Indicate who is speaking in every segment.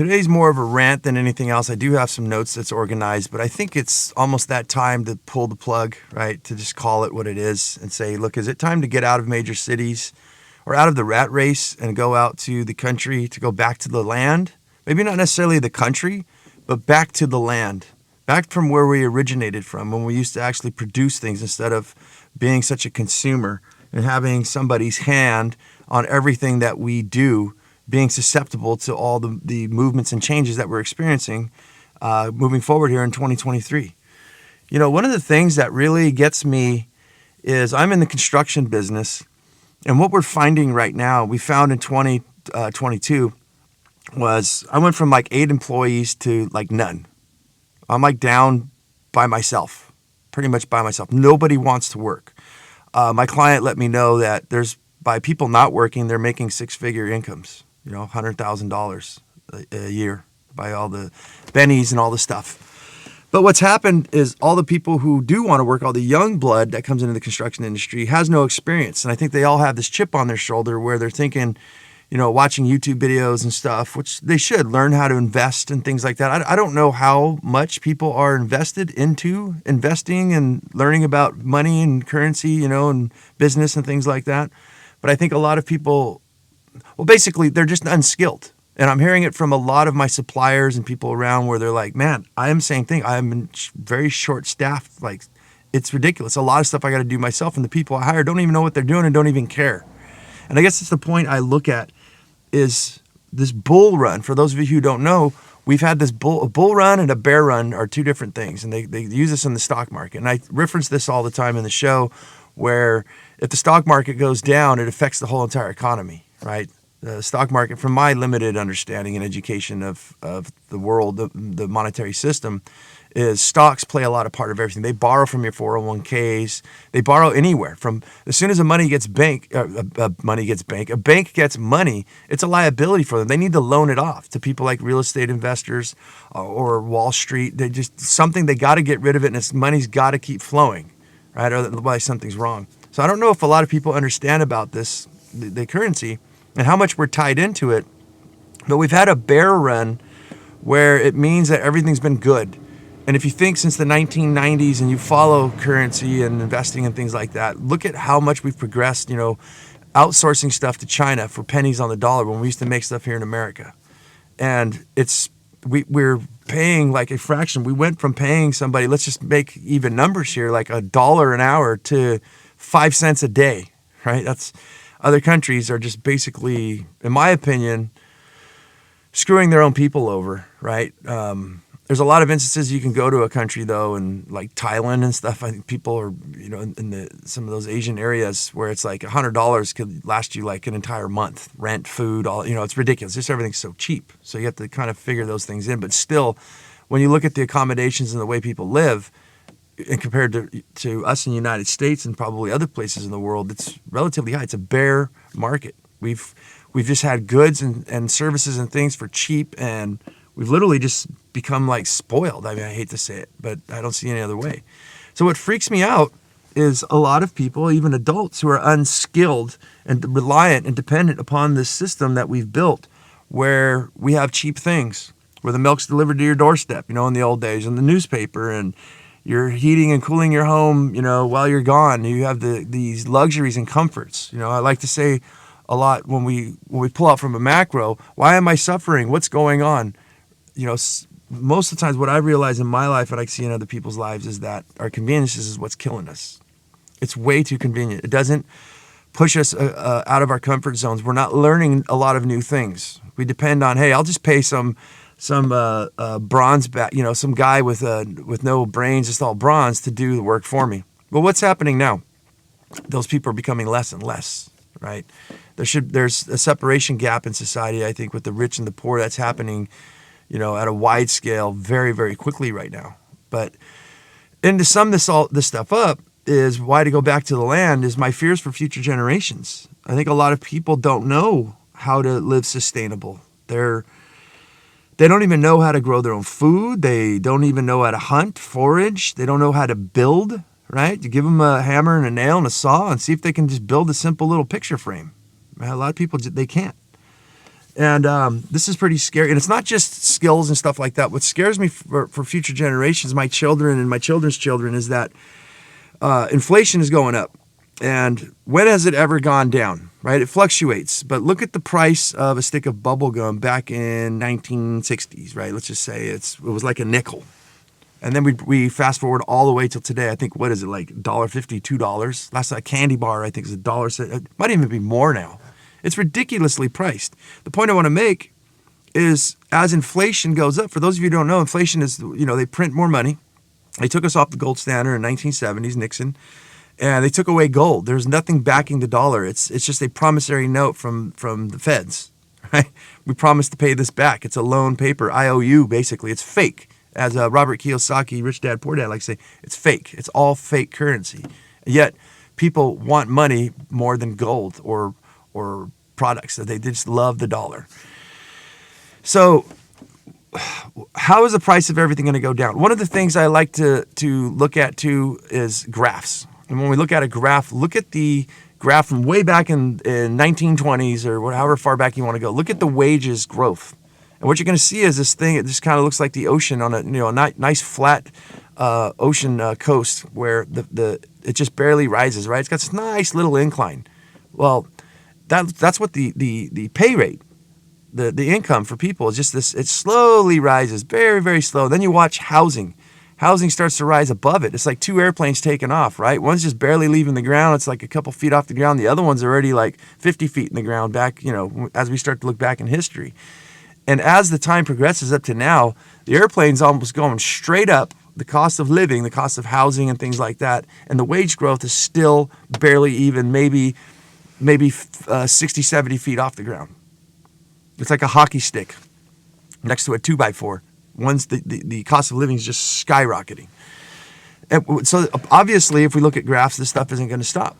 Speaker 1: Today's more of a rant than anything else. I do have some notes that's organized, but I think it's almost that time to pull the plug, right? To just call it what it is and say, look, is it time to get out of major cities or out of the rat race and go out to the country, to go back to the land? Maybe not necessarily the country, but back to the land, back from where we originated from, when we used to actually produce things instead of being such a consumer and having somebody's hand on everything that we do, being susceptible to all the movements and changes that we're experiencing moving forward here in 2023. You know, one of the things that really gets me is I'm in the construction business, and what we're finding right now, we found in 2022, was I went from like 8 employees to like none. I'm like down by myself, pretty much by myself. Nobody wants to work. My client let me know that by people not working, they're making 6-figure incomes, you know, $100,000 a year by all the bennies and all the stuff. But what's happened is all the people who do want to work, all the young blood that comes into the construction industry has no experience. And I think they all have this chip on their shoulder where they're thinking, you know, watching YouTube videos and stuff, which they should learn how to invest and things like that. I don't know how much people are invested into investing and learning about money and currency, you know, and business and things like that. But I think a lot of people, well, basically, they're just unskilled. And I'm hearing it from a lot of my suppliers and people around where they're like, man, I am the same thing. I'm very short-staffed. Like, it's ridiculous. A lot of stuff I got to do myself, and the people I hire don't even know what they're doing and don't even care. And I guess it's the point I look at is this bull run. For those of you who don't know, we've had this a bull run and a bear run are two different things. And they use this in the stock market. And I reference this all the time in the show, where if the stock market goes down, it affects the whole entire economy, right? The stock market, from my limited understanding and education of the world, the monetary system, is stocks play a lot of part of everything. They borrow from your 401ks. They borrow anywhere. From as soon as a bank gets money, it's a liability for them. They need to loan it off to people like real estate investors or Wall Street. They just something they got to get rid of it, and this money's got to keep flowing, right? Otherwise something's wrong. So I don't know if a lot of people understand about this, the currency, and how much we're tied into it. But we've had a bear run where it means that everything's been good. And if you think since the 1990s and you follow currency and investing and things like that, look at how much we've progressed, you know, outsourcing stuff to China for pennies on the dollar when we used to make stuff here in America. And we're paying like a fraction. We went from paying somebody, let's just make even numbers here, like $1 an hour to 5 cents a day, right? Other countries are just basically, in my opinion, screwing their own people over, right? There's a lot of instances you can go to a country though, and like Thailand and stuff. I think people are, you know, in some of those Asian areas where it's like $100 could last you like an entire month, rent, food, all, you know, it's ridiculous. Just everything's so cheap. So you have to kind of figure those things in. But still, when you look at the accommodations and the way people live, and compared to us in the United States and probably other places in the world, it's relatively high. It's a bear market. We've just had goods and services and things for cheap, and we've literally just become like spoiled. I mean, I hate to say it, but I don't see any other way. So what freaks me out is a lot of people, even adults, who are unskilled and reliant and dependent upon this system that we've built, where we have cheap things, where the milk's delivered to your doorstep, you know, in the old days, in the newspaper, and you're heating and cooling your home, you know, while you're gone. You have these luxuries and comforts. You know, I like to say a lot when we pull out from a macro, why am I suffering? What's going on? You know, most of the times what I realize in my life and I see in other people's lives is that our conveniences is what's killing us. It's way too convenient. It doesn't push us out of our comfort zones. We're not learning a lot of new things. We depend on, hey, I'll just pay some bronze back, you know, some guy with no brains, just all bronze, to do the work for me. Well, what's happening now? Those people are becoming less and less, right? There's a separation gap in society, I think, with the rich and the poor that's happening, you know, at a wide scale very, very quickly right now. And to sum this stuff up is why to go back to the land is my fears for future generations. I think a lot of people don't know how to live sustainable. They don't even know how to grow their own food. They don't even know how to hunt, forage. They don't know how to build, right? You give them a hammer and a nail and a saw and see if they can just build a simple little picture frame. A lot of people, they can't. And this is pretty scary. And it's not just skills and stuff like that. What scares me for future generations, my children and my children's children, is that inflation is going up. And when has it ever gone down, right? It fluctuates. But look at the price of a stick of bubble gum back in 1960s, right? Let's just say it was like a nickel. And then we fast forward all the way till today. I think, what is it, like $1.50, $2? Last a candy bar, I think, is $1. It might even be more now. It's ridiculously priced. The point I want to make is, as inflation goes up, for those of you who don't know, inflation is, they print more money. They took us off the gold standard in 1970s, Nixon, and they took away gold. There's nothing backing the dollar. It's just a promissory note from the feds, right? We promised to pay this back. It's a loan paper, IOU, basically. It's fake. As Robert Kiyosaki, Rich Dad, Poor Dad, likes to say, it's fake. It's all fake currency. Yet people want money more than gold or products. They just love the dollar. So how is the price of everything going to go down? One of the things I like to look at too is graphs. And when we look at a graph, look at the graph from way back in 1920s or however far back you want to go. Look at the wages growth. And what you're going to see is this thing. It just kind of looks like the ocean on a nice flat ocean coast where it just barely rises, right? It's got this nice little incline. Well, that's what the pay rate, the income for people is just this. It slowly rises, very, very slow. Then you watch housing. Housing starts to rise above it. It's like two airplanes taking off, right? One's just barely leaving the ground. It's like a couple feet off the ground. The other one's already like 50 feet in the ground back, as we start to look back in history. And as the time progresses up to now, the airplane's almost going straight up. The cost of living, the cost of housing and things like that. And the wage growth is still barely even, maybe 60, 70 feet off the ground. It's like a hockey stick next to a 2x4. The cost of living is just skyrocketing. And so obviously, if we look at graphs, this stuff isn't going to stop.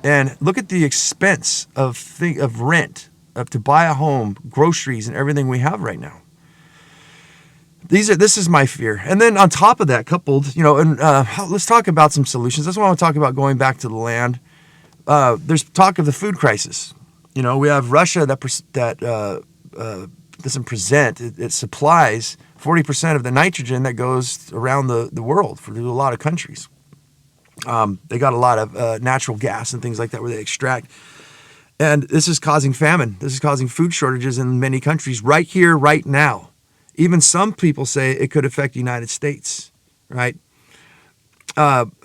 Speaker 1: And look at the expense of rent, to buy a home, groceries, and everything we have right now. This is my fear. And then on top of that, coupled, let's talk about some solutions. That's what I want to talk about, going back to the land. There's talk of the food crisis. We have Russia that doesn't present. It supplies 40% of the nitrogen that goes around the world for a lot of countries. They got a lot of natural gas and things like that where they extract. And this is causing famine. This is causing food shortages in many countries right here, right now. Even some people say it could affect the United States, right?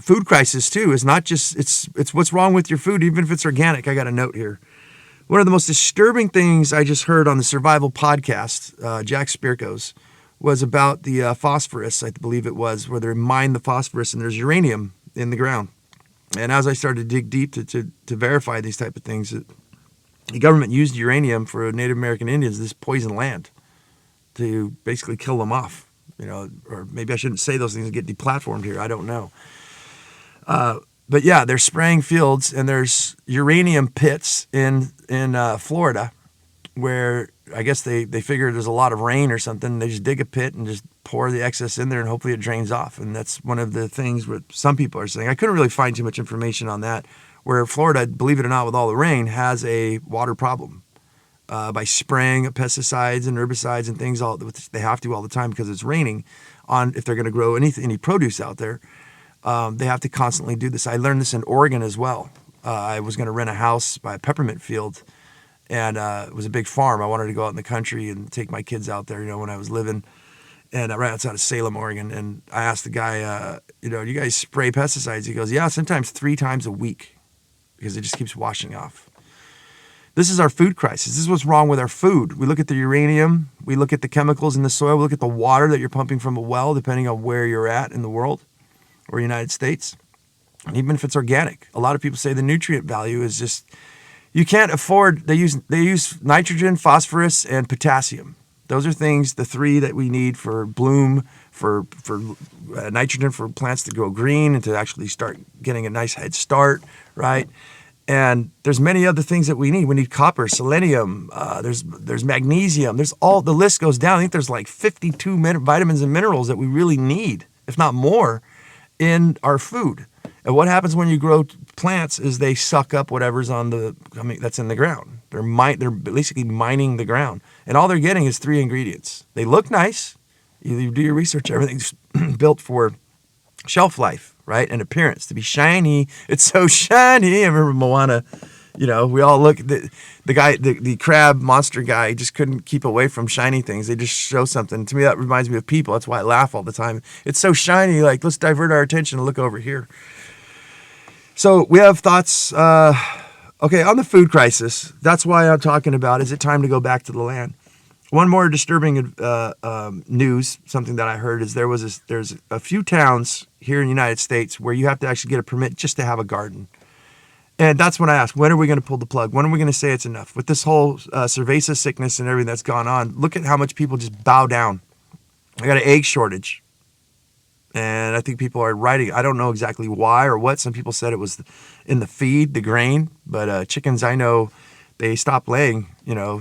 Speaker 1: Food crisis, too, is not just, it's what's wrong with your food, even if it's organic. I got a note here. One of the most disturbing things I just heard on the Survival podcast, Jack Spirko's, was about the phosphorus, I believe it was, where they mine the phosphorus and there's uranium in the ground. And as I started to dig deep to verify these type of things, the government used uranium for Native American Indians, this poison land, to basically kill them off. Or maybe I shouldn't say those things and get deplatformed here. I don't know. But yeah, they're spraying fields, and there's uranium pits in Florida where I guess they figure there's a lot of rain or something. They just dig a pit and just pour the excess in there, and hopefully it drains off. And that's one of the things where some people are saying. I couldn't really find too much information on that, where Florida, believe it or not, with all the rain, has a water problem by spraying pesticides and herbicides and things, which they have to all the time because it's raining, if they're going to grow any produce out there. They have to constantly do this. I learned this in Oregon as well. I was going to rent a house by a peppermint field, and it was a big farm. I wanted to go out in the country and take my kids out there, when I was living and right outside of Salem, Oregon. And I asked the guy, do you guys spray pesticides? He goes, yeah, sometimes 3 times a week because it just keeps washing off. This is our food crisis. This is what's wrong with our food. We look at the uranium. We look at the chemicals in the soil. We look at the water that you're pumping from a well, depending on where you're at in the world or United States. And even if it's organic, a lot of people say the nutrient value is just, you can't afford, they use nitrogen, phosphorus, and potassium. Those are things, the 3 that we need for bloom, for nitrogen for plants to grow green and to actually start getting a nice head start, right? And there's many other things that we need. We need copper, selenium, there's magnesium, the list goes down. I think there's like 52 vitamins and minerals that we really need, if not more, in our food. And what happens when you grow plants is they suck up whatever's that's in the ground. They're basically mining the ground, and all they're getting is 3 ingredients. They look nice. You do your research. Everything's built for shelf life, right, and appearance, to be shiny. It's so shiny. I remember Moana. We all look, the crab monster guy just couldn't keep away from shiny things. They just show something. To me, that reminds me of people. That's why I laugh all the time. It's so shiny, like, let's divert our attention and look over here. So we have thoughts, okay, on the food crisis. That's why I'm talking about, is it time to go back to the land? One more disturbing news, something that I heard, is there's a few towns here in the United States where you have to actually get a permit just to have a garden. And that's when I asked, when are we going to pull the plug? When are we going to say it's enough? With this whole cerveza sickness and everything that's gone on, look at how much people just bow down. I got an egg shortage. And I think people are writing, I don't know exactly why or what. Some people said it was in the feed, the grain. But chickens, I know, they stop laying,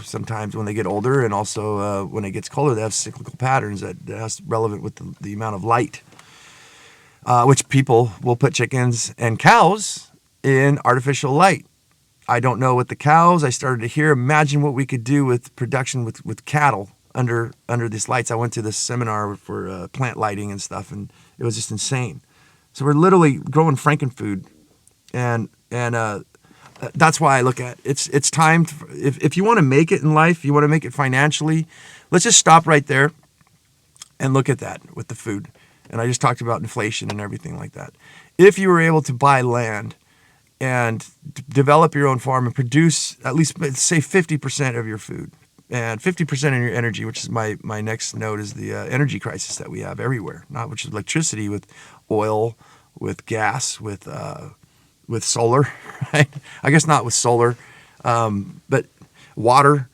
Speaker 1: sometimes when they get older. And also when it gets colder, they have cyclical patterns that's relevant with the amount of light. Which people will put chickens and cows in artificial light. I don't know what the cows, I started to hear, imagine what we could do with production with cattle under these lights. I went to this seminar for plant lighting and stuff, and it was just insane. So we're literally growing frankenfood, and that's why I look at it. It's time, if you want to make it in life, you want to make it financially, let's just stop right there and look at that with the food. And I just talked about inflation and everything like that. If you were able to buy land and develop your own farm and produce at least, say, 50% of your food and 50% of your energy, which is my next note, is the energy crisis that we have everywhere, not which is electricity, with oil, with gas, with solar, right? I guess not with solar, but water.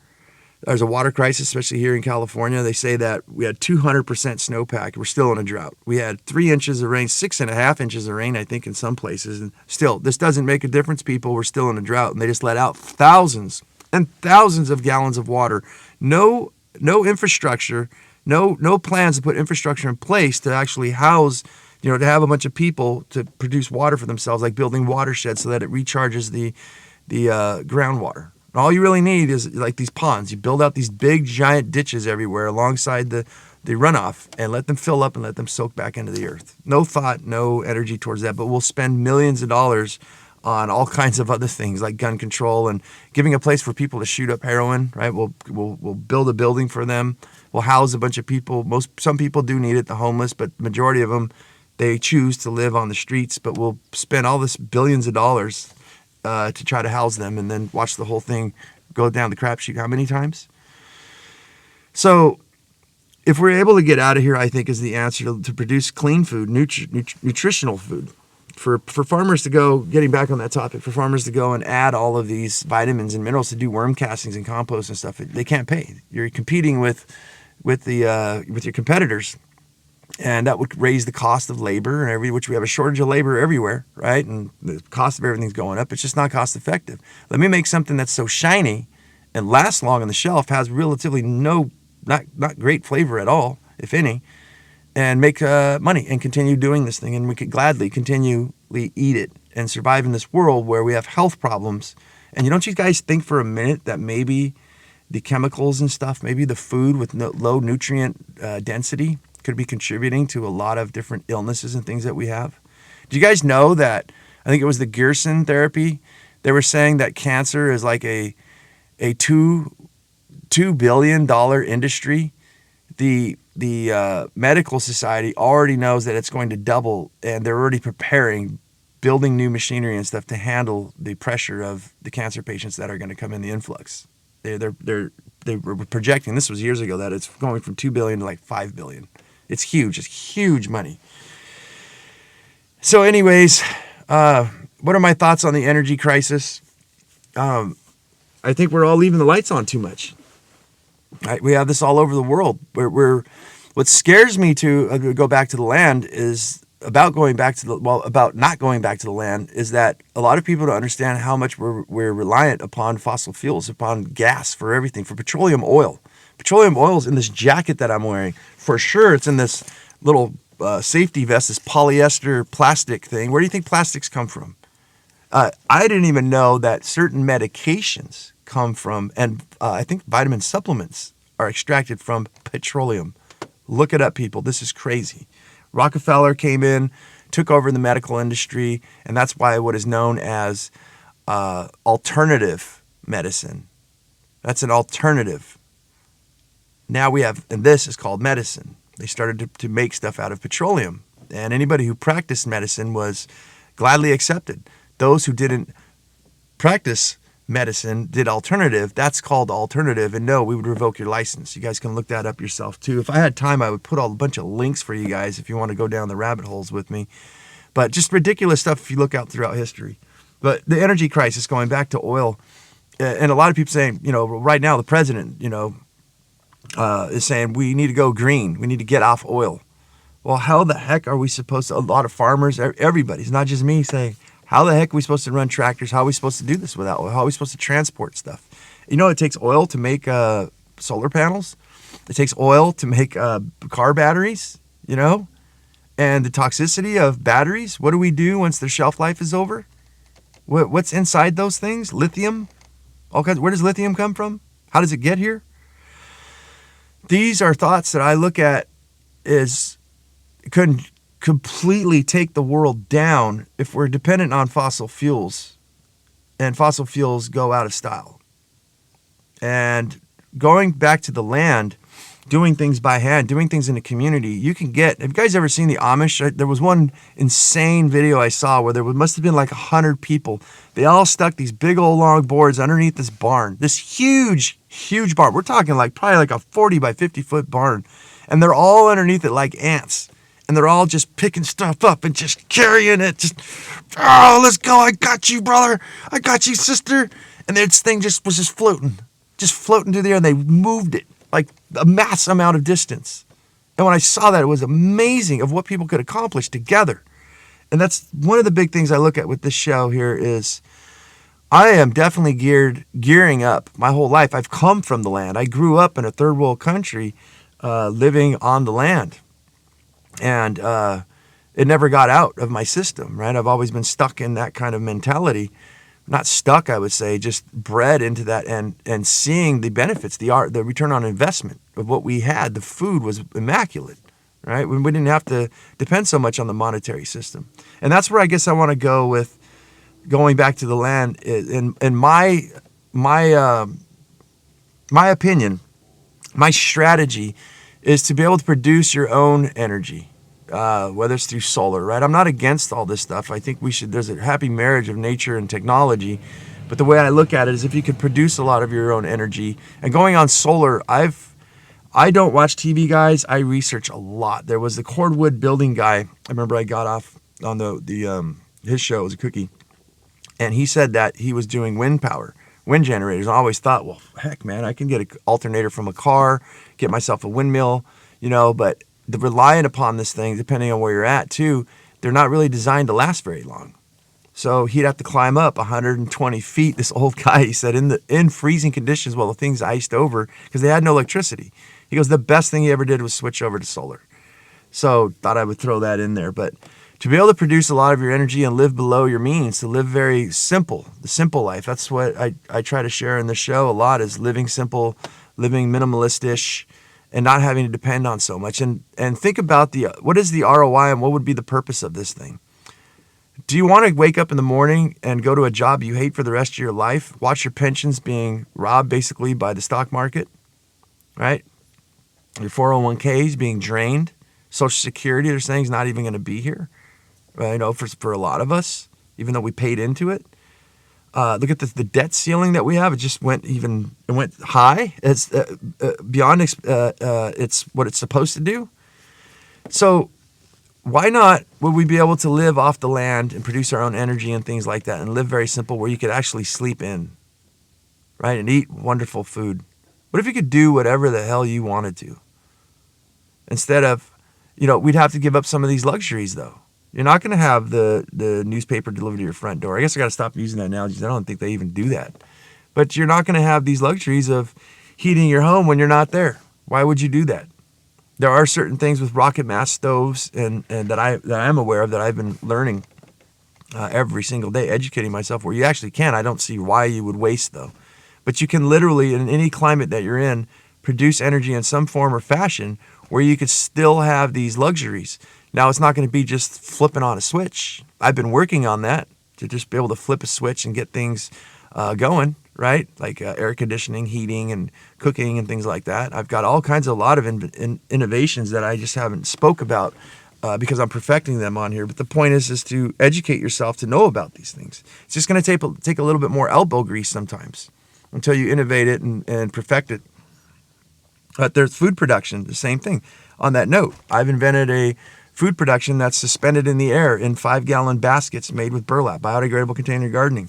Speaker 1: There's a water crisis, especially here in California. They say that we had 200% snowpack. We're still in a drought. We had 3 inches of rain, 6.5 inches of rain, I think, in some places. And still, this doesn't make a difference, people. We're still in a drought. And they just let out thousands and thousands of gallons of water. No infrastructure, no plans to put infrastructure in place to actually house, to have a bunch of people to produce water for themselves, like building watersheds so that it recharges the groundwater. All you really need is like these ponds. You build out these big, giant ditches everywhere alongside the runoff and let them fill up and let them soak back into the earth. No thought, no energy towards that, but we'll spend millions of dollars on all kinds of other things like gun control and giving a place for people to shoot up heroin, right? We'll build a building for them. We'll house a bunch of people. Some people do need it, the homeless, but the majority of them, they choose to live on the streets, but we'll spend all this billions of dollars to try to house them and then watch the whole thing go down the crapshoot how many times? So if we're able to get out of here, I think is the answer to produce clean food, nutritional food. For farmers to go, getting back on that topic, for farmers to go and add all of these vitamins and minerals to do worm castings and compost and stuff, they can't pay. You're competing with your competitors. And that would raise the cost of labor, and which we have a shortage of labor everywhere, right? And the cost of everything's going up. It's just not cost effective. Let me make something that's so shiny and lasts long on the shelf, has relatively not great flavor at all, if any, and make money and continue doing this thing. And we could gladly continually eat it and survive in this world where we have health problems. And don't you guys think for a minute that maybe the chemicals and stuff, maybe the food with low nutrient density could be contributing to a lot of different illnesses and things that we have? Do you guys know that, I think it was the Gerson therapy, they were saying that cancer is like a $2 billion industry. The medical society already knows that it's going to double, and they're already preparing, building new machinery and stuff to handle the pressure of the cancer patients that are going to come in the influx. They were projecting, this was years ago, that it's going from 2 billion to like 5 billion. It's huge. It's huge money. So anyways, what are my thoughts on the energy crisis? I think we're all leaving the lights on too much. Right? We have this all over the world. What scares me to go back to the land is about not going back to the land is that a lot of people don't understand how much we're reliant upon fossil fuels, upon gas for everything, for petroleum oil. Petroleum oil is in this jacket that I'm wearing. For sure, it's in this little safety vest, this polyester plastic thing. Where do you think plastics come from? I didn't even know that certain medications come from, and I think vitamin supplements are extracted from petroleum. Look it up, people. This is crazy. Rockefeller came in, took over the medical industry, and that's why what is known as alternative medicine. That's an alternative. Now we have, and this is called medicine. They started to make stuff out of petroleum, and anybody who practiced medicine was gladly accepted. Those who didn't practice medicine did alternative. That's called alternative, and no, we would revoke your license. You guys can look that up yourself too. If I had time, I would put a bunch of links for you guys if you want to go down the rabbit holes with me. But just ridiculous stuff if you look out throughout history. But the energy crisis, going back to oil, and a lot of people saying, right now the president, is saying we need to go green. We need to get off oil. Well, how the heck are we supposed to, a lot of farmers, everybody's not just me saying, how the heck are we supposed to run tractors? How are we supposed to do this without oil? How are we supposed to transport stuff? It takes oil to make solar panels. It takes oil to make car batteries, and the toxicity of batteries. What do we do once their shelf life is over? What's inside those things? Lithium? All kinds. Where does lithium come from? How does it get here? These are thoughts that I look at as could completely take the world down if we're dependent on fossil fuels, and fossil fuels go out of style. And going back to the land, doing things by hand, doing things in the community, you can get, have you guys ever seen the Amish? There was one insane video I saw where there must have been like 100 people. They all stuck these big old long boards underneath this barn, this huge barn. We're talking probably like a 40 by 50 foot barn. And they're all underneath it like ants. And they're all just picking stuff up and just carrying it. Let's go. I got you, brother. I got you, sister. And this thing was just floating through the air. And they moved it like a mass amount of distance. And when I saw that, it was amazing of what people could accomplish together. And that's one of the big things I look at with this show here is I am definitely gearing up my whole life. I've come from the land. I grew up in a third world country living on the land. And it never got out of my system, right? I've always been stuck in that kind of mentality. Not stuck, I would say, just bred into that and seeing the benefits, the return on investment of what we had. The food was immaculate, right? We didn't have to depend so much on the monetary system. And that's where I guess I want to go with going back to the land. In my opinion, my strategy is to be able to produce your own energy, whether it's through solar, right? I'm not against all this stuff. I think there's a happy marriage of nature and technology. But the way I look at it is if you could produce a lot of your own energy, and going on solar, I don't watch TV, guys. I research a lot. There was the cordwood building guy. I remember I got off on his show. It was a cookie. And he said that he was doing wind generators. I always thought, well, heck, man, I can get an alternator from a car, get myself a windmill, but the relying upon this thing, depending on where you're at too, they're not really designed to last very long. So he'd have to climb up 120 feet. This old guy, he said, in freezing conditions while the thing's iced over because they had no electricity. He goes, the best thing he ever did was switch over to solar. So thought I would throw that in there. But to be able to produce a lot of your energy and live below your means, to live very simple, the simple life. That's what I try to share in the show a lot, is living simple, living minimalist-ish, and not having to depend on so much. And think about what is the ROI and what would be the purpose of this thing? Do you want to wake up in the morning and go to a job you hate for the rest of your life? Watch your pensions being robbed basically by the stock market, right? Your 401ks being drained. Social Security, they're saying, is not even going to be here. For a lot of us, even though we paid into it. Look at the debt ceiling that we have. It just went high. It's beyond it's what it's supposed to do. So why not would we be able to live off the land and produce our own energy and things like that and live very simple where you could actually sleep in, right, and eat wonderful food? What if you could do whatever the hell you wanted to? Instead of, we'd have to give up some of these luxuries though. You're not going to have the newspaper delivered to your front door. I guess I got to stop using that analogy. I don't think they even do that. But you're not going to have these luxuries of heating your home when you're not there. Why would you do that? There are certain things with rocket mass stoves and that I'm aware of that I've been learning every single day, educating myself where you actually can. I don't see why you would waste though. But you can literally, in any climate that you're in, produce energy in some form or fashion where you could still have these luxuries. Now, it's not going to be just flipping on a switch. I've been working on that to just be able to flip a switch and get things going, right? Like air conditioning, heating, and cooking and things like that. I've got all kinds of a lot of innovations that I just haven't spoke about because I'm perfecting them on here. But the point is to educate yourself to know about these things. It's just going to take a little bit more elbow grease sometimes until you innovate it and perfect it. But there's food production, the same thing. On that note, I've invented a food production that's suspended in the air in 5-gallon baskets made with burlap, biodegradable container gardening.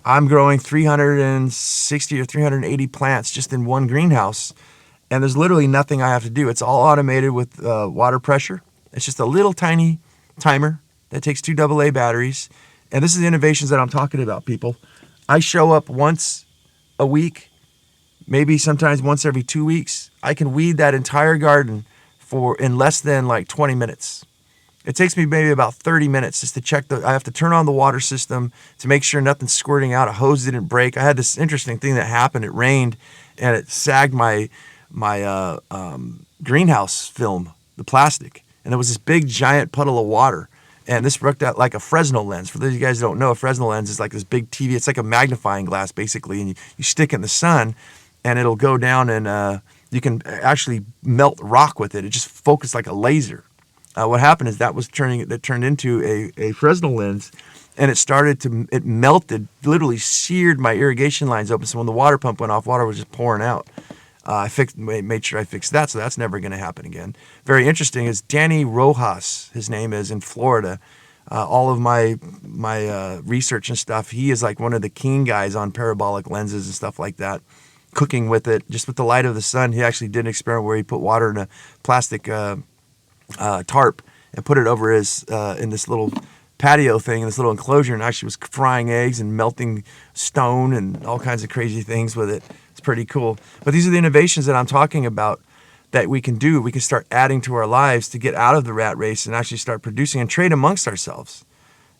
Speaker 1: I'm growing 360 or 380 plants just in one greenhouse, and there's literally nothing I have to do. It's all automated with water pressure. It's just a little tiny timer that takes 2 AA batteries. And this is the innovations that I'm talking about, people. I show up once a week, maybe sometimes once every 2 weeks. I can weed that entire garden in less than like 20 minutes. It takes me maybe about 30 minutes just to check I have to turn on the water system to make sure nothing's squirting out. A hose didn't break. I had this interesting thing that happened. It rained and it sagged my greenhouse film, the plastic. And there was this big giant puddle of water. And this worked out like a Fresnel lens. For those of you guys who don't know, a Fresnel lens is like this big TV. It's like a magnifying glass, basically. And you stick it in the sun, and it'll go down, and you can actually melt rock with it. It just focused like a laser. What happened is that turned into a Fresnel lens, and it melted, literally seared my irrigation lines open. So when the water pump went off, water was just pouring out. I made sure I fixed that, so that's never going to happen again. Very interesting is Danny Rojas, his name is, in Florida. All of my research and stuff, he is like one of the king guys on parabolic lenses and stuff like that. Cooking with it, just with the light of the sun. He actually did an experiment where he put water in a plastic tarp and put it over his in this little patio thing, in this little enclosure, and actually was frying eggs and melting stone and all kinds of crazy things with it. It's pretty cool. But these are the innovations that I'm talking about that we can do. We can start adding to our lives to get out of the rat race and actually start producing and trade amongst ourselves.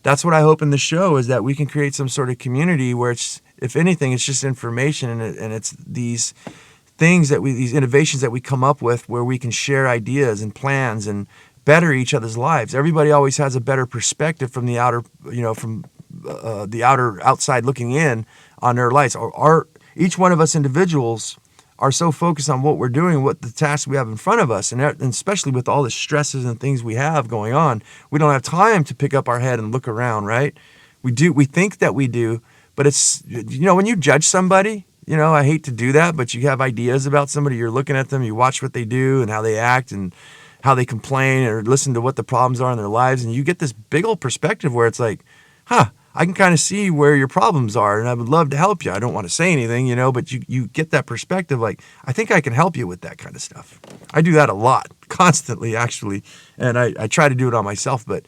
Speaker 1: That's what I hope in the show, is that we can create some sort of community where it's, if anything, it's just information and it's these things these innovations that we come up with where we can share ideas and plans and better each other's lives. Everybody always has a better perspective from the outer, outside looking in on their lives. Each one of us individuals are so focused on what we're doing, what the tasks we have in front of us, and especially with all the stresses and things we have going on, we don't have time to pick up our head and look around, right? We think that we do, but it's, when you judge somebody, I hate to do that, but you have ideas about somebody, you're looking at them, you watch what they do and how they act and how they complain or listen to what the problems are in their lives, and you get this big old perspective where it's like, I can kind of see where your problems are, and I would love to help you. I don't want to say anything, but you get that perspective, like, I think I can help you with that kind of stuff. I do that a lot, constantly, actually, and I try to do it on myself, but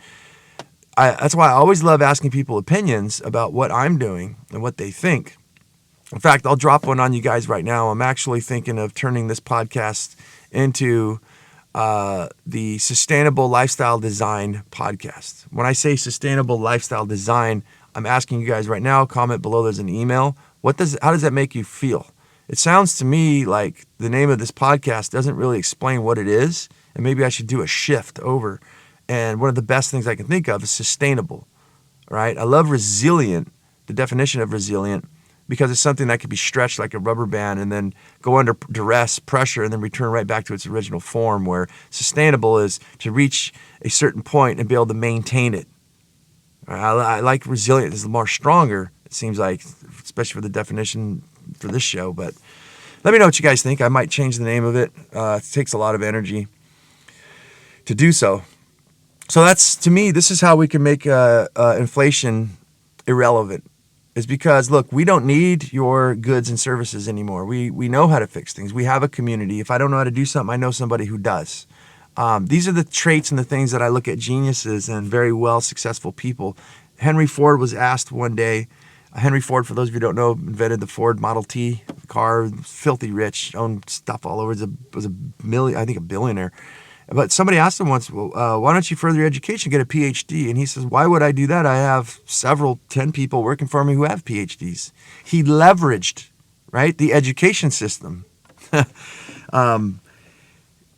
Speaker 1: that's why I always love asking people opinions about what I'm doing and what they think. In fact, I'll drop one on you guys right now. I'm actually thinking of turning this podcast into the Sustainable Lifestyle Design podcast. When I say sustainable lifestyle design, I'm asking you guys right now, comment below, there's an email. How does that make you feel? It sounds to me like the name of this podcast doesn't really explain what it is, and maybe I should do a shift over. And one of the best things I can think of is sustainable, right? I love resilient, the definition of resilient, because it's something that can be stretched like a rubber band and then go under duress, pressure, and then return right back to its original form, where sustainable is to reach a certain point and be able to maintain it. I like resilient is more stronger, it seems like, especially for the definition for this show. But let me know what you guys think. I might change the name of it. It takes a lot of energy to do so. So that's, to me, this is how we can make inflation irrelevant. Is because, look, we don't need your goods and services anymore. We know how to fix things. We have a community. If I don't know how to do something, I know somebody who does. These are the traits and the things that I look at geniuses and very well successful people. Henry Ford was asked one day, Henry Ford, for those of you who don't know, invented the Ford Model T car. Filthy rich, owned stuff all over. Was a million, I think, a billionaire. But somebody asked him once, well, why don't you further your education, get a PhD? And he says, why would I do that? I have 10 people working for me who have PhDs. He leveraged, right, the education system.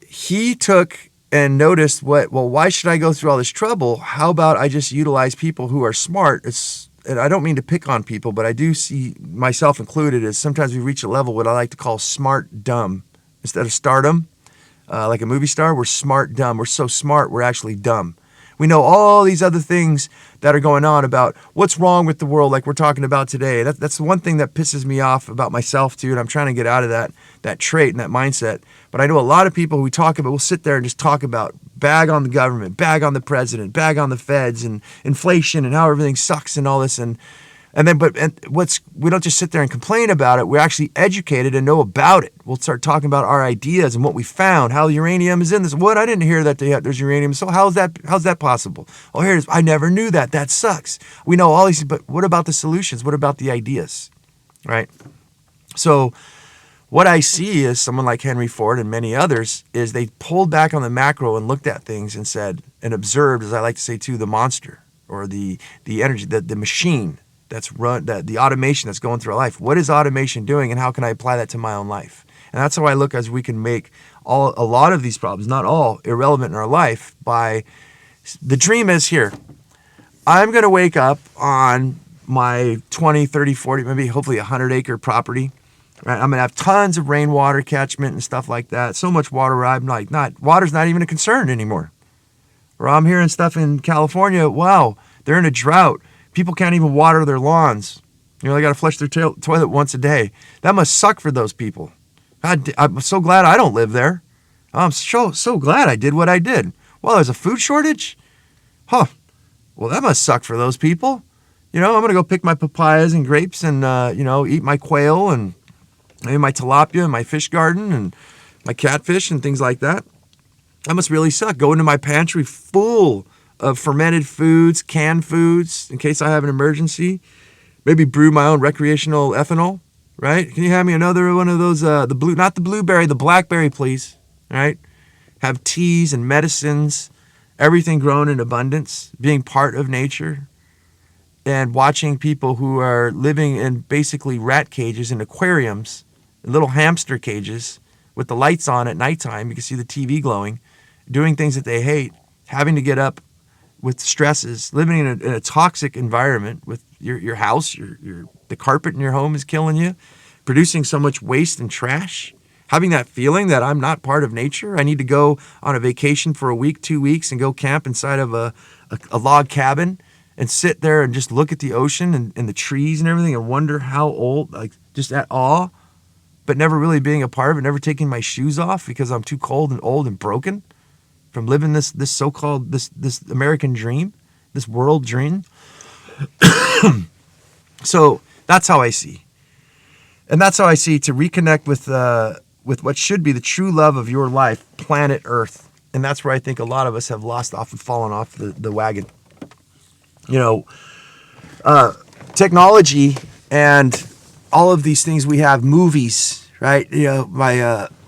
Speaker 1: He took and noticed why should I go through all this trouble? How about I just utilize people who are smart? And I don't mean to pick on people, but I do see myself included as sometimes we reach a level what I like to call smart dumb. Instead of stardom, like a movie star, we're smart dumb. We're so smart, we're actually dumb. We know all these other things that are going on about what's wrong with the world, like we're talking about today. That's the one thing that pisses me off about myself too, and I'm trying to get out of that trait and that mindset. But I know a lot of people who we talk about, will sit there and just talk about bag on the government, bag on the president, bag on the feds, and inflation and how everything sucks and all this. We don't just sit there and complain about it. We're actually educated and know about it. We'll start talking about our ideas and what we found, how uranium is in this. What? I didn't hear that there's uranium. So how's that possible? Oh, I never knew that. That sucks. We know all these, but what about the solutions? What about the ideas? Right? So what I see is someone like Henry Ford and many others is they pulled back on the macro and looked at things and said, and observed, as I like to say too, the monster or the energy, the machine that's run, the automation that's going through our life. What is automation doing, and how can I apply that to my own life? And that's how I look, as we can make a lot of these problems, not all, irrelevant in our life. By the dream is here. I'm going to wake up on my 20, 30, 40, maybe hopefully 100-acre property. Right? I'm going to have tons of rainwater catchment and stuff like that. So much water where I'm like, water's not even a concern anymore. Or I'm hearing stuff in California, wow, they're in a drought. People can't even water their lawns. They got to flush their toilet once a day. That must suck for those people. I'm so glad I don't live there. I'm so glad I did what I did. Well, there's a food shortage? Huh. Well, that must suck for those people. I'm going to go pick my papayas and grapes and, eat my quail and maybe my tilapia and my fish garden and my catfish and things like that. That must really suck. Go into my pantry full of fermented foods, canned foods, in case I have an emergency. Maybe brew my own recreational ethanol, right? Can you have me another one of those, not the blueberry, the blackberry, please, right? Have teas and medicines, everything grown in abundance, being part of nature, and watching people who are living in basically rat cages and aquariums, little hamster cages with the lights on at nighttime. You can see the TV glowing, doing things that they hate, having to get up with stresses, living in a toxic environment with your house, the carpet in your home is killing you, producing so much waste and trash, having that feeling that I'm not part of nature. I need to go on a vacation for a week, 2 weeks, and go camp inside of a log cabin and sit there and just look at the ocean and the trees and everything and wonder how old, like just at awe, but never really being a part of it, never taking my shoes off because I'm too cold and old and broken from living this so-called this American dream, this world dream. So that's how I see. And that's how I see to reconnect with what should be the true love of your life, planet Earth. And that's where I think a lot of us have lost off and fallen off the wagon. Technology and all of these things we have, movies, right?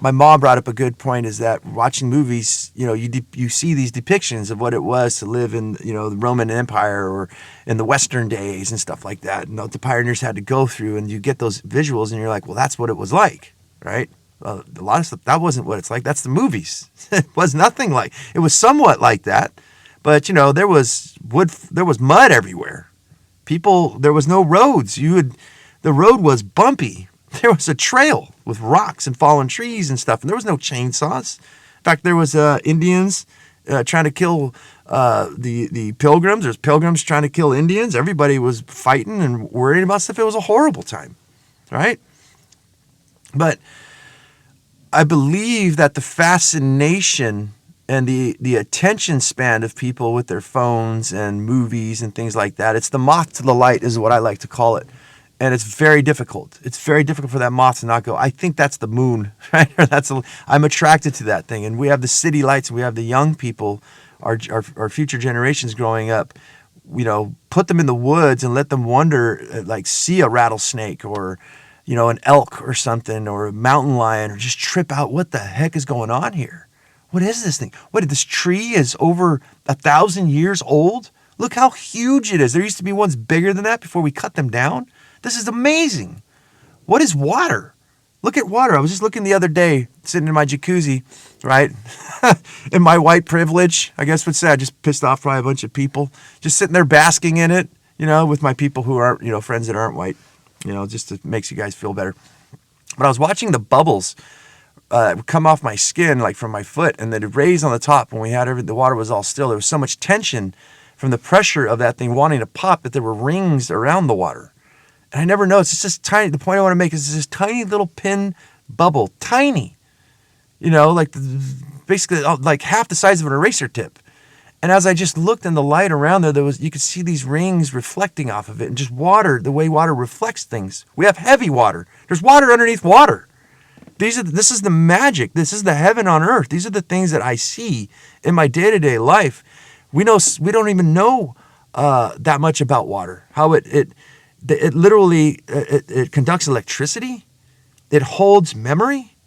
Speaker 1: My mom brought up a good point, is that watching movies, you see these depictions of what it was to live in, the Roman Empire or in the Western days and stuff like that, and what the pioneers had to go through, and you get those visuals and you're like, well, that's what it was like, right? Well, a lot of stuff, that wasn't what it's like. That's the movies. It was nothing like, it was somewhat like that, but there was mud everywhere. There was no roads. The road was bumpy. There was a trail with rocks and fallen trees and stuff, and there was no chainsaws. In fact, there was Indians trying to kill the pilgrims. There's pilgrims trying to kill Indians. Everybody was fighting and worried about stuff. It was a horrible time, right? But I believe that the fascination and the attention span of people with their phones and movies and things like that, it's the moth to the light is what I like to call it. And it's very difficult. It's very difficult for that moth to not go, I think that's the moon, right? Or I'm attracted to that thing. And we have the city lights, and we have the young people, our future generations growing up. put them in the woods and let them wander, like see a rattlesnake or, an elk or something, or a mountain lion, or just trip out. What the heck is going on here? What is this thing? What, this tree is over 1,000 years old? Look how huge it is. There used to be ones bigger than that before we cut them down. This is amazing. What is water? Look at water. I was just looking the other day, sitting in my jacuzzi, right? In my white privilege, I guess what's that? I just pissed off probably a bunch of people. Just sitting there basking in it, with my people who aren't, friends that aren't white, just it makes you guys feel better. But I was watching the bubbles come off my skin, like from my foot, and then it raised on the top when we had the water was all still. There was so much tension from the pressure of that thing wanting to pop that there were rings around the water. And I never noticed. It's just tiny. The point I want to make is this tiny little pin bubble. Tiny. Basically like half the size of an eraser tip. And as I just looked in the light around there, you could see these rings reflecting off of it. And just water, the way water reflects things. We have heavy water. There's water underneath water. This is the magic. This is the heaven on earth. These are the things that I see in my day-to-day life. We don't even know that much about water. How it literally conducts electricity. It holds memory.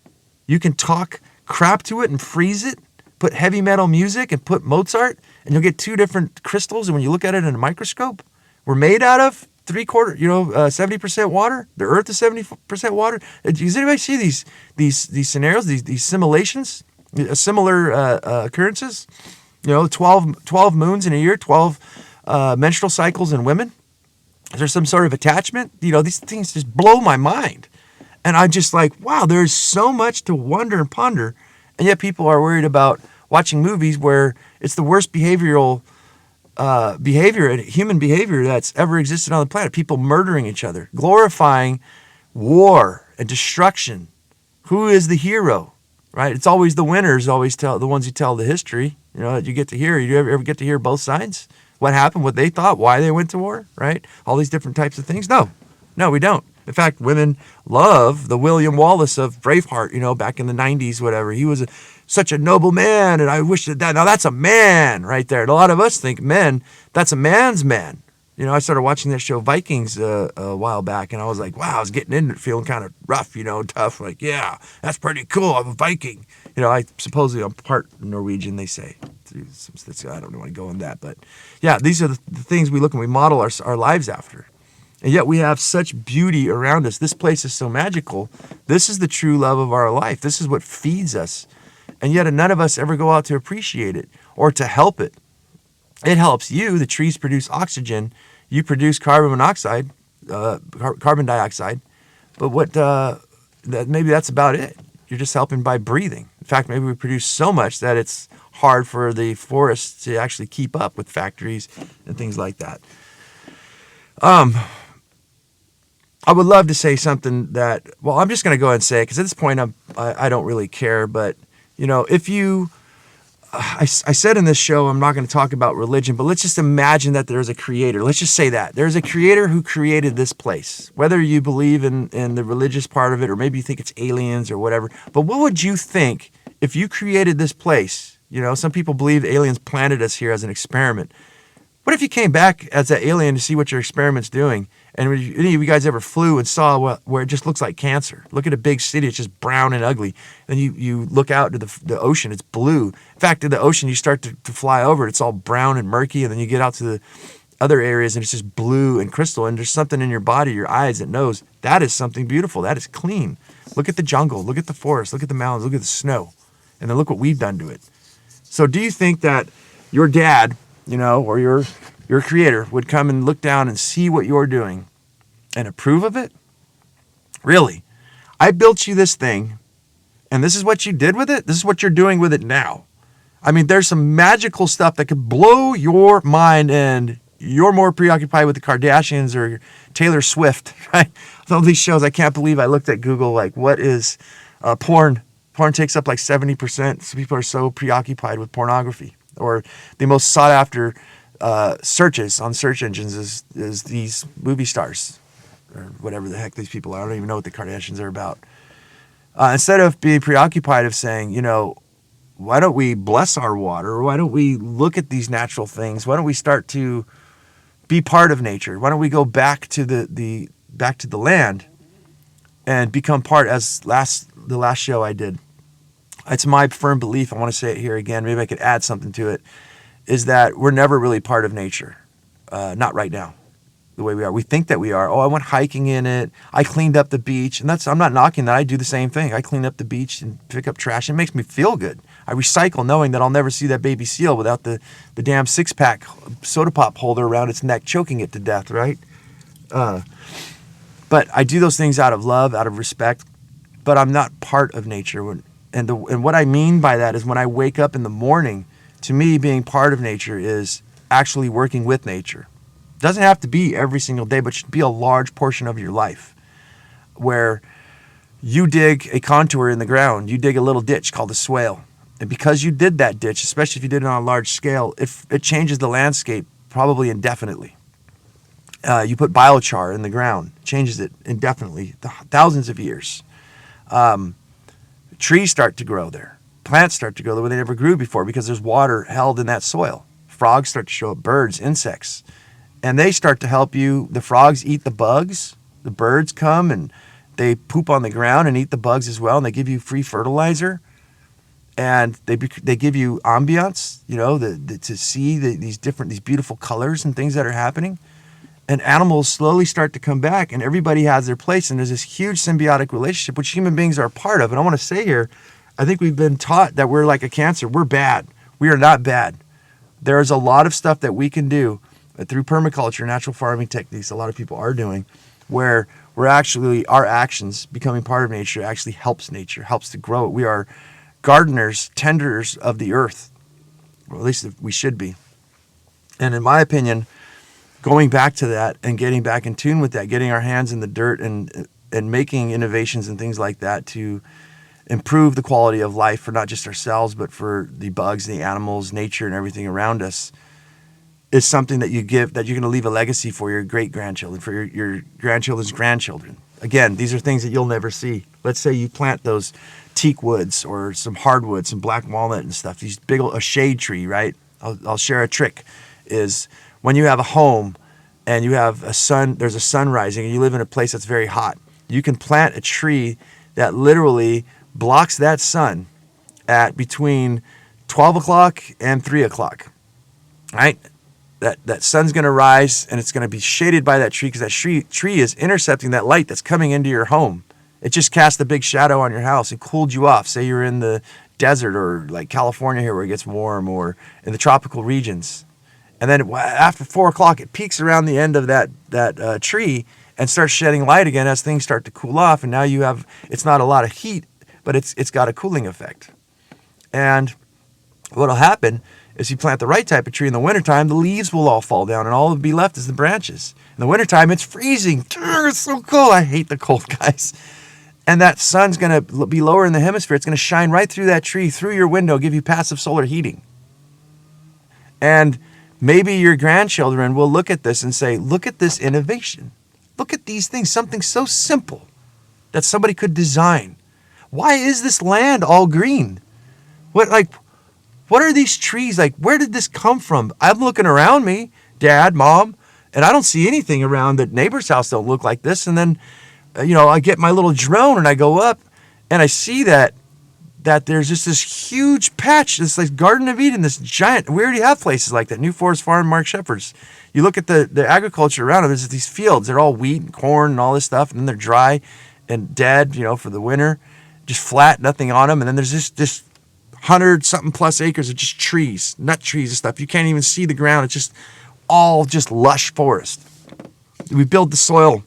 Speaker 1: You can talk crap to it and freeze it. Put heavy metal music and put Mozart, and you'll get two different crystals. And when you look at it in a microscope, we're made out of 70% water. The Earth is 70% water. Does anybody see these scenarios, these simulations, similar occurrences? 12 moons in a year, 12 menstrual cycles in women. Is there some sort of attachment? These things just blow my mind. And I'm just like, wow, there's so much to wonder and ponder. And yet people are worried about watching movies where it's the worst human behavior that's ever existed on the planet. People murdering each other, glorifying war and destruction. Who is the hero, right? It's always the winners, always the ones who tell the history. You get to hear. You ever get to hear both sides? What happened, what they thought, why they went to war, right? All these different types of things. No, we don't. In fact, women love the William Wallace of Braveheart, back in the 90s, whatever. He was such a noble man, and I wish that. Now that's a man right there. And a lot of us think that's a man's man. I started watching that show Vikings a while back, and I was like, wow, I was getting into it, feeling kind of rough, tough. Like, yeah, that's pretty cool. I'm a Viking. I'm part Norwegian, they say. I don't want to go on that, but yeah, these are the things we look and we model our lives after. And yet we have such beauty around us. This place is so magical. This is the true love of our life. This is what feeds us. And yet none of us ever go out to appreciate it or to help it. It helps you. The trees produce oxygen. You produce carbon dioxide. But maybe that's about it. You're just helping by breathing. In fact, maybe we produce so much that it's hard for the forests to actually keep up with factories and things like that. I would love to say something that, I'm just going to go ahead and say it because at this point I don't really care. But, if you, I said in this show, I'm not going to talk about religion, but let's just imagine that there's a creator. Let's just say that. There's a creator who created this place, whether you believe in the religious part of it or maybe you think it's aliens or whatever. But what would you think if you created this place? Some people believe aliens planted us here as an experiment. What if you came back as an alien to see what your experiment's doing? And any of you guys ever flew and saw where it just looks like cancer? Look at a big city, it's just brown and ugly. Then you look out to the ocean, it's blue. In fact, in the ocean, you start to fly over it, it's all brown and murky. And then you get out to the other areas and it's just blue and crystal. And there's something in your body, your eyes, that knows that is something beautiful. That is clean. Look at the jungle, look at the forest, look at the mountains, look at the snow. And then look what we've done to it. So do you think that your dad, or your creator would come and look down and see what you're doing and approve of it? Really? I built you this thing, and this is what you did with it? This is what you're doing with it now. I mean, there's some magical stuff that could blow your mind, and you're more preoccupied with the Kardashians or Taylor Swift, right? All these shows, I can't believe I looked at Google, like, what is porn? Porn takes up like 70%. So people are so preoccupied with pornography. Or the most sought after searches on search engines is these movie stars or whatever the heck these people are. I don't even know what the Kardashians are about. Instead of being preoccupied of saying, why don't we bless our water? Or why don't we look at these natural things? Why don't we start to be part of nature? Why don't we go back to back to the land and become part? As the last show I did, it's my firm belief, I want to say it here again, maybe I could add something to it, is that we're never really part of nature. Not right now, the way we are. We think that we are. Oh, I went hiking in it. I cleaned up the beach. And I'm not knocking that. I do the same thing. I clean up the beach and pick up trash. It makes me feel good. I recycle knowing that I'll never see that baby seal without the damn 6-pack soda pop holder around its neck choking it to death, right? But I do those things out of love, out of respect, but I'm not part of nature. And what I mean by that is when I wake up in the morning, to me, being part of nature is actually working with nature. Doesn't have to be every single day, but should be a large portion of your life where you dig a contour in the ground. You dig a little ditch called a swale. And because you did that ditch, especially if you did it on a large scale, it changes the landscape probably indefinitely. You put biochar in the ground, changes it indefinitely, thousands of years. Trees start to grow there. Plants start to grow there where they never grew before because there's water held in that soil. Frogs start to show up, birds, insects. And they start to help you. The frogs eat the bugs. The birds come and they poop on the ground and eat the bugs as well. And they give you free fertilizer. And they give you ambiance, to see these beautiful colors and things that are happening. And animals slowly start to come back, and everybody has their place. And there's this huge symbiotic relationship, which human beings are a part of. And I want to say here, I think we've been taught that we're like a cancer. We're bad. We are not bad. There's a lot of stuff that we can do through permaculture, natural farming techniques, a lot of people are doing, where we're actually, our actions becoming part of nature actually helps nature, helps to grow it. We are gardeners, tenders of the earth, or at least we should be. And in my opinion, going back to that and getting back in tune with that, getting our hands in the dirt and making innovations and things like that to improve the quality of life for not just ourselves, but for the bugs, the animals, nature, and everything around us, is something that you're going to leave a legacy for your great-grandchildren, for your grandchildren's grandchildren. Again, these are things that you'll never see. Let's say you plant those teak woods or some hardwood, some black walnut and stuff, these a shade tree, right? I'll share a trick, is when you have a home and you have there's a sun rising and you live in a place that's very hot, you can plant a tree that literally blocks that sun at between 12 o'clock and 3 o'clock, right? That sun's going to rise and it's going to be shaded by that tree because that tree is intercepting that light that's coming into your home. It just cast a big shadow on your house and cooled you off. Say you're in the desert or like California here where it gets warm, or in the tropical regions. And then after 4 o'clock, it peaks around the end of that tree and starts shedding light again as things start to cool off. And now it's not a lot of heat, but it's got a cooling effect. And what'll happen is you plant the right type of tree in the wintertime, the leaves will all fall down and all that'll be left is the branches. In the wintertime, it's freezing. It's so cold. I hate the cold, guys. And that sun's going to be lower in the hemisphere. It's going to shine right through that tree, through your window, give you passive solar heating. And maybe your grandchildren will look at this and say, look at this innovation. Look at these things, something so simple that somebody could design. Why is this land all green? What are these trees? Where did this come from? I'm looking around me, Dad, Mom, and I don't see anything around. The neighbor's house don't look like this. And then, I get my little drone and I go up and I see that there's just this huge patch, this like Garden of Eden, this giant, we already have places like that. New Forest Farm, Mark Shepherd's. You look at the agriculture around it, there's these fields. They're all wheat and corn and all this stuff. And then they're dry and dead, for the winter, just flat, nothing on them. And then there's this 100-something plus acres of just trees, nut trees and stuff. You can't even see the ground. It's just all just lush forest. We build the soil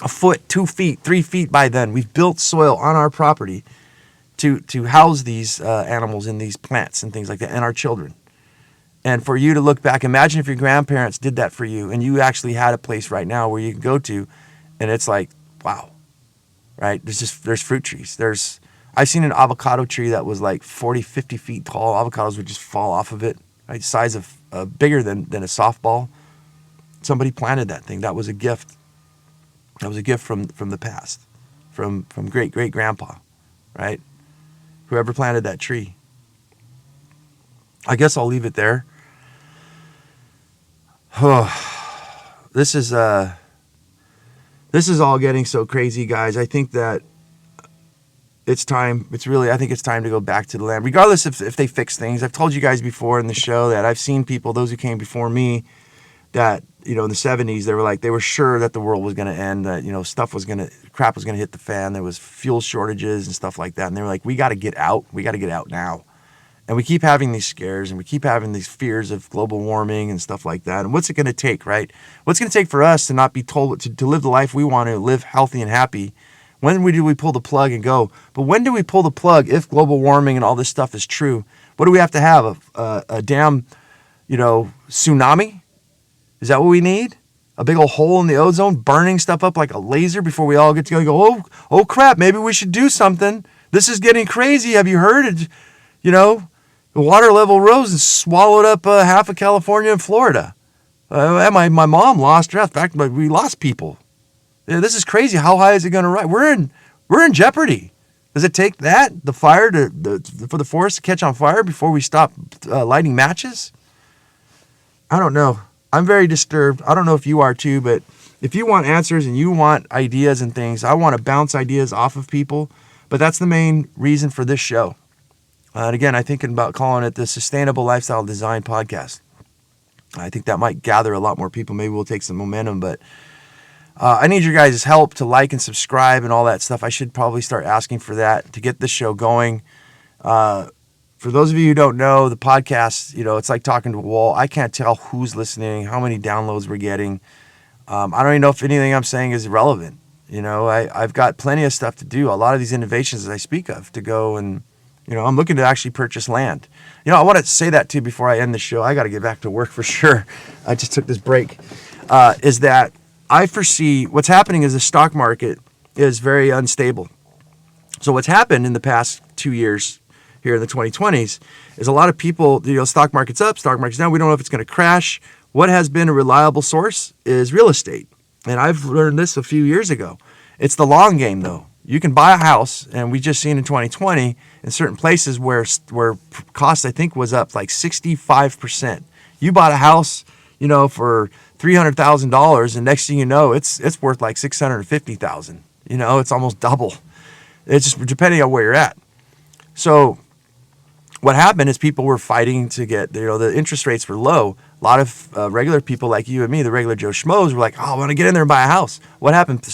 Speaker 1: a foot, 2 feet, 3 feet by then. We've built soil on our property to house these animals and these plants and things like that, and our children. And for you to look back, imagine if your grandparents did that for you and you actually had a place right now where you can go to and it's like, wow, right? There's fruit trees. I've seen an avocado tree that was like 40, 50 feet tall. Avocados would just fall off of it, right? Size of bigger than a softball. Somebody planted that thing. That was a gift. That was a gift from the past, from great-great-grandpa, right? Whoever planted that tree. I guess I'll leave it there. this is all getting so crazy, guys. I think that it's time. I think it's time to go back to the land, regardless if they fix things. I've told you guys before in the show that I've seen people, those who came before me, that, in the 70s, they were sure that the world was going to end, that, crap was going to hit the fan. There was fuel shortages and stuff like that. And they were like, we got to get out. We got to get out now. And we keep having these scares and we keep having these fears of global warming and stuff like that. And what's it going to take, right? What's going to take for us to not be told to live the life we want to live, healthy and happy? When do we pull the plug and go? But when do we pull the plug if global warming and all this stuff is true? What do we have to have? A damn, tsunami? Is that what we need? A big old hole in the ozone, burning stuff up like a laser before we all get together and go, oh crap, maybe we should do something. This is getting crazy. Have you heard it? The water level rose and swallowed up half of California and Florida. My mom lost her health. In fact, we lost people. Yeah, this is crazy. How high is it going to rise? We're in jeopardy. Does it take that, the fire, for the forest to catch on fire before we stop lighting matches? I don't know. I'm very disturbed. I don't know if you are too, but if you want answers and you want ideas and things, I want to bounce ideas off of people. But that's the main reason for this show. And again, I'm thinking about calling it the Sustainable Lifestyle Design Podcast. I think that might gather a lot more people. Maybe we'll take some momentum, but I need your guys' help to like and subscribe and all that stuff. I should probably start asking for that to get this show going. For those of you who don't know, the podcast, it's like talking to a wall. I can't tell who's listening, how many downloads we're getting. I don't even know if anything I'm saying is relevant. I've got plenty of stuff to do. A lot of these innovations that I speak of to go and, I'm looking to actually purchase land. I want to say that too before I end the show. I got to get back to work for sure. I just took this break. Is that I foresee what's happening is the stock market is very unstable. So what's happened in the past 2 years here in the 2020s is a lot of people, stock market's up, stock market's down. We don't know if it's going to crash. What has been a reliable source is real estate. And I've learned this a few years ago. It's the long game, though. You can buy a house, and we just seen in 2020 in certain places where cost, I think, was up like 65%. You bought a house, for $300,000, and next thing you know, it's worth like $650,000. It's almost double. It's just depending on where you're at. So what happened is people were fighting to get, the interest rates were low. A lot of regular people like you and me, the regular Joe Schmoes, were like, oh, I want to get in there and buy a house. What happened?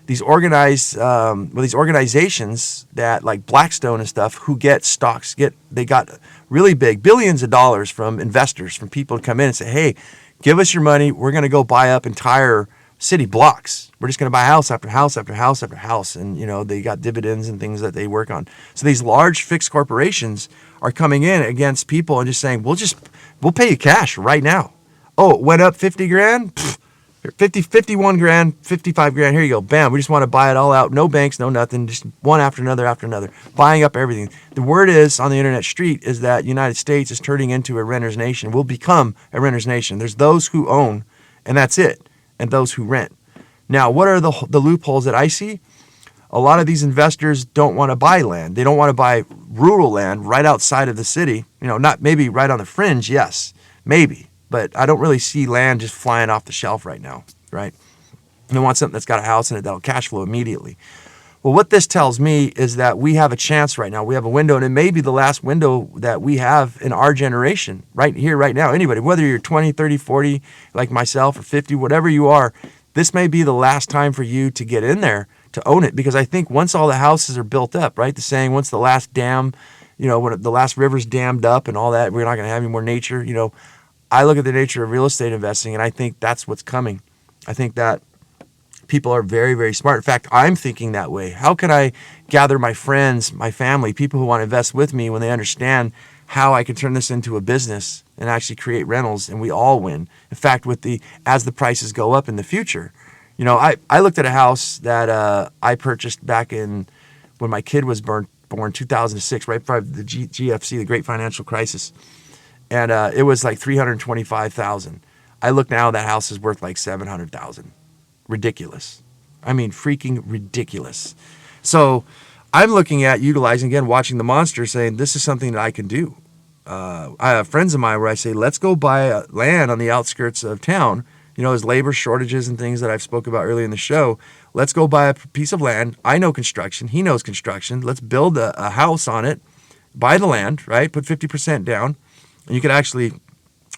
Speaker 1: These organizations that like Blackstone and stuff who get stocks, they got really big, billions of dollars from investors, from people to come in and say, hey, give us your money. We're going to go buy up entire city blocks. We're just going to buy house after house after house after house. And, they got dividends and things that they work on. So these large fixed corporations are coming in against people and just saying, we'll pay you cash right now. Oh, it went up 50 grand? 51 grand, 55 grand. Here you go. Bam. We just want to buy it all out. No banks, no nothing. Just one after another, buying up everything. The word is on the internet street is that United States is turning into a renter's nation. Will become a renter's nation. There's those who own, and that's it, and those who rent. Now, what are the loopholes that I see? A lot of these investors don't want to buy land. They don't want to buy rural land right outside of the city. Not maybe right on the fringe. Yes, maybe. But I don't really see land just flying off the shelf right now, right? They want something that's got a house in it that'll cash flow immediately. Well, what this tells me is that we have a chance right now. We have a window, and it may be the last window that we have in our generation, right here, right now. Anybody, whether you're 20, 30, 40, like myself, or 50, whatever you are, this may be the last time for you to get in there to own it. Because I think once all the houses are built up, right, the saying, once the last dam, when the last river's dammed up and all that, we're not going to have any more nature, I look at the nature of real estate investing, and I think that's what's coming. I think that people are very, very smart. In fact, I'm thinking that way. How can I gather my friends, my family, people who want to invest with me when they understand how I can turn this into a business and actually create rentals, and we all win. In fact, as the prices go up in the future. I looked at a house that I purchased back in when my kid was born 2006, right prior to the GFC, the Great Financial Crisis. And it was like $325,000. I look now, that house is worth like $700,000. Ridiculous. I mean, freaking ridiculous. So I'm looking at utilizing, again, watching the monster, saying this is something that I can do. I have friends of mine where I say, let's go buy land on the outskirts of town, there's labor shortages and things that I've spoke about earlier in the show. Let's go buy a piece of land. I know construction. He knows construction. Let's build a house on it, buy the land, right? Put 50% down. And you could actually,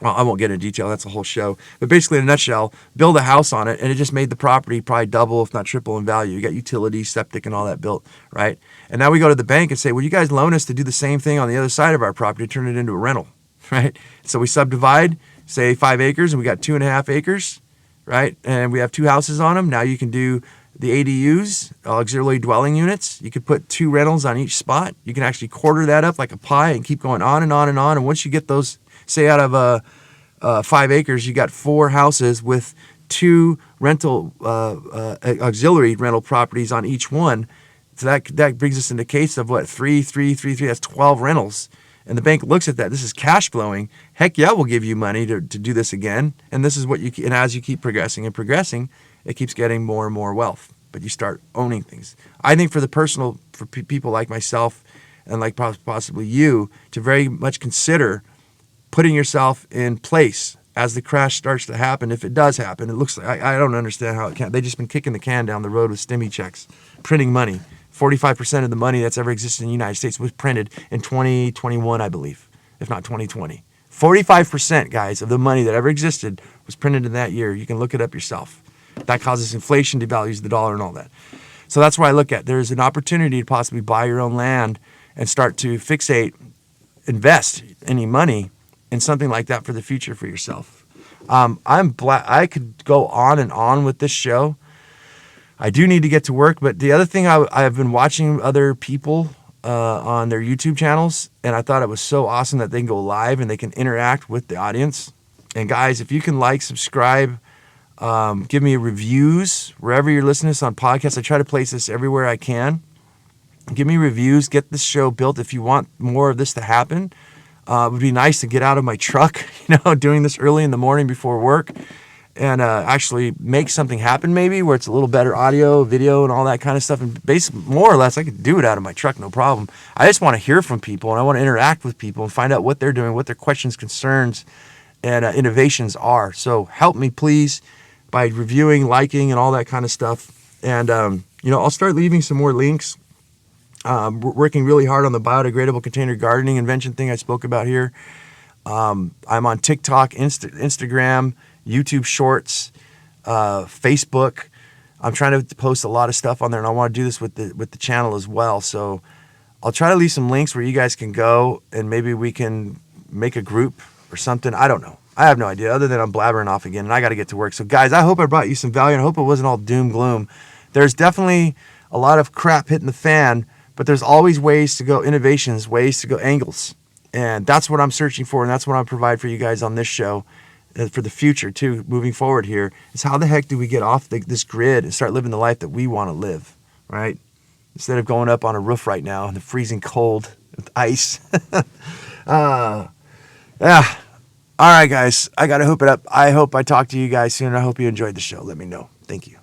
Speaker 1: well, I won't get into detail. That's a whole show. But basically, in a nutshell, build a house on it, and it just made the property probably double, if not triple in value. You got utilities, septic, and all that built, right? And now we go to the bank and say, well, you guys loan us to do the same thing on the other side of our property, turn it into a rental, right? So we subdivide, say 5 acres, and we got 2.5 acres, right? And we have 2 houses on them. Now you can do the ADUs, auxiliary dwelling units. You could put 2 rentals on each spot. You can actually quarter that up like a pie and keep going on and on and on. And once you get those, say out of 5 acres, you got 4 houses with 2 rental auxiliary rental properties on each one. So that brings us in the case of what, 3, that's 12 rentals. And the bank looks at that. This is cash flowing. Heck yeah, we'll give you money to do this again. And this is what and as you keep progressing and progressing, it keeps getting more and more wealth. But you start owning things. I think for people like myself and like possibly you, to very much consider putting yourself in place as the crash starts to happen. If it does happen, it looks like, I don't understand how it can't. They've just been kicking the can down the road with stimmy checks, printing money. 45% of the money that's ever existed in the United States was printed in 2021, I believe, if not 2020. 45%, guys, of the money that ever existed was printed in that year. You can look it up yourself. That causes inflation, devalues the dollar and all that. So that's where I look at. There's an opportunity to possibly buy your own land and start to invest any money in something like that for the future for yourself. I could go on and on with this show. I do need to get to work, but the other thing I've been watching other people on their YouTube channels, and I thought it was so awesome that they can go live and they can interact with the audience. And guys, if you can subscribe, give me reviews wherever you're listening to this on podcasts. I try to place this everywhere I can. Give me reviews, get this show built. If you want more of this to happen, it would be nice to get out of my truck, doing this early in the morning before work, and actually make something happen maybe where it's a little better audio, video, and all that kind of stuff. And more or less, I could do it out of my truck, no problem. I just want to hear from people, and I want to interact with people and find out what they're doing, what their questions, concerns, and innovations are. So help me, please, by reviewing, liking, and all that kind of stuff. And, I'll start leaving some more links. We're working really hard on the biodegradable container gardening invention thing I spoke about here. I'm on TikTok, Instagram, YouTube Shorts, Facebook. I'm trying to post a lot of stuff on there, and I want to do this with the channel as well. So I'll try to leave some links where you guys can go, and maybe we can make a group or something. I don't know. I have no idea, other than I'm blabbering off again, and I got to get to work. So guys, I hope I brought you some value, and I hope it wasn't all doom gloom. There's definitely a lot of crap hitting the fan, but there's always ways to go, innovations, ways to go, angles. And that's what I'm searching for, and that's what I provide for you guys on this show. For the future too, moving forward here, is how the heck do we get off this grid and start living the life that we want to live, right? Instead of going up on a roof right now in the freezing cold with ice. Yeah. All right, guys, I got to hoop it up. I hope I talk to you guys soon. I hope you enjoyed the show. Let me know. Thank you.